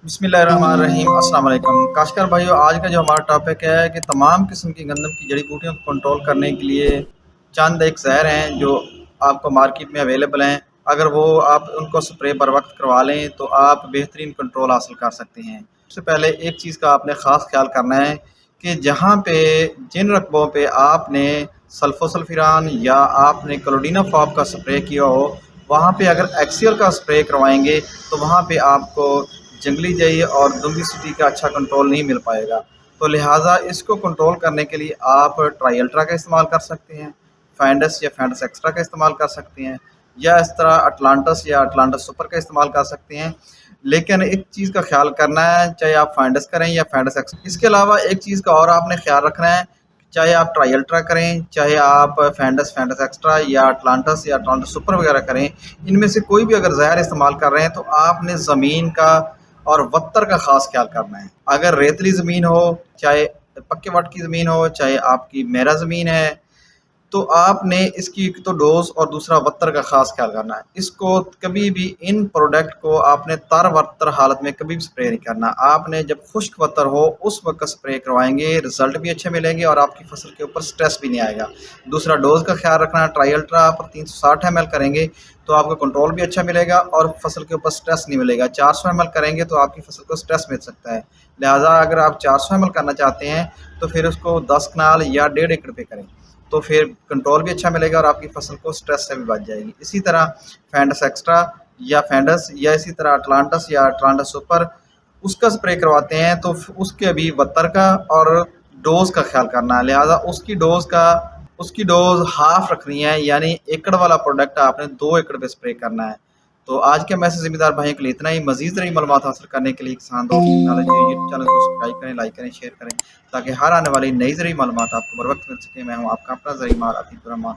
बिस्मिल्लाहिर्रहमानिर्रहीम। अस्सलाम वालेकुम काश्तकार भाइयों, आज का जो हमारा टॉपिक है कि तमाम किस्म की गंदम की जड़ी बूटियों को कंट्रोल करने के लिए चंद एक ज़हर हैं जो आपको मार्केट में अवेलेबल हैं। अगर वो आप उनको स्प्रे बर वक्त करवा लें तो आप बेहतरीन कंट्रोल हासिल कर सकते हैं। सबसे पहले एक चीज़ का आपने ख़ास ख्याल करना है कि जहाँ पे जिन रकबों पे आपने सल्फोसल्फिरान या आपने क्लोरोडिनाफॉप का स्प्रे किया हो, वहाँ पे अगर एक्सियल का स्प्रे करवाएंगे तो वहाँ पे आपको जंगली जई और दुम्बी सिटी का अच्छा कंट्रोल नहीं मिल पाएगा। तो लिहाजा इसको कंट्रोल करने के लिए आप ट्राई अल्ट्रा का इस्तेमाल कर सकते हैं, फैंडस या फैंडस एक्स्ट्रा का इस्तेमाल कर सकते हैं, या इस तरह अटलांटस या अटलांटस सुपर का इस्तेमाल कर सकते हैं। लेकिन एक चीज़ का ख्याल करना है, चाहे आप फैंडस करें या फैंडस एक्स्ट्रा। इसके अलावा एक चीज़ का और आपने ख्याल रखना है, चाहे आप ट्राई अल्ट्रा करें, चाहे आप फैंडस फैंडस एक्स्ट्रा या अटलांटस या अटलांटस सुपर वगैरह करें, इनमें से कोई भी अगर ज़हर इस्तेमाल कर रहे हैं तो आपने ज़मीन का और वत्तर का ख़ास ख्याल करना है। अगर रेतली ज़मीन हो, चाहे पक्के वट की ज़मीन हो, चाहे आपकी मेरा ज़मीन है, तो आपने इसकी एक तो डोज़ और दूसरा वत्तर का ख़ास ख्याल करना है। इसको कभी भी इन प्रोडक्ट को आपने तर वत्तर हालत में कभी भी स्प्रे नहीं करना। आपने जब खुश्क वत्तर हो उस वक्त स्प्रे करवाएंगे, रिज़ल्ट भी अच्छे मिलेंगे और आपकी फसल के ऊपर स्ट्रेस भी नहीं आएगा। दूसरा डोज़ का ख्याल रखना है, ट्राई अल्ट्रा पर 360 ml करेंगे तो आपको कंट्रोल भी अच्छा मिलेगा और फसल के ऊपर स्ट्रेस नहीं मिलेगा। 400 ml करेंगे तो आपकी फसल को स्ट्रेस मिल सकता है। लिहाजा अगर आप 400 ml करना चाहते हैं तो फिर उसको 10 कनाल या 1.5 एकड़ पे करें, तो फिर कंट्रोल भी अच्छा मिलेगा और आपकी फसल को स्ट्रेस से भी बच जाएगी। इसी तरह फैंडस एक्स्ट्रा या फैंडस या इसी तरह अटलांटस या अटलांटस सुपर उसका स्प्रे करवाते हैं तो उसके भी बत्तर का और डोज का ख्याल करना है। लिहाजा उसकी डोज हाफ रखनी है, यानी एकड़ वाला प्रोडक्ट आपने 2 एकड़ पे स्प्रे करना है। तो आज के मैसेज जिम्मेदार भाइयों के लिए इतना ही। मजीद नई मालूमात हासिल करने के लिए किसान दोस्त यूट्यूब चैनल को सब्सक्राइब करें, लाइक करें, शेयर करें, ताकि हर आने वाली नई ज़रूरी मालूमात आपको बर वक्त मिल सके। मैं हूँ आपका अपना ज़रिए मार आतिफ रहमान।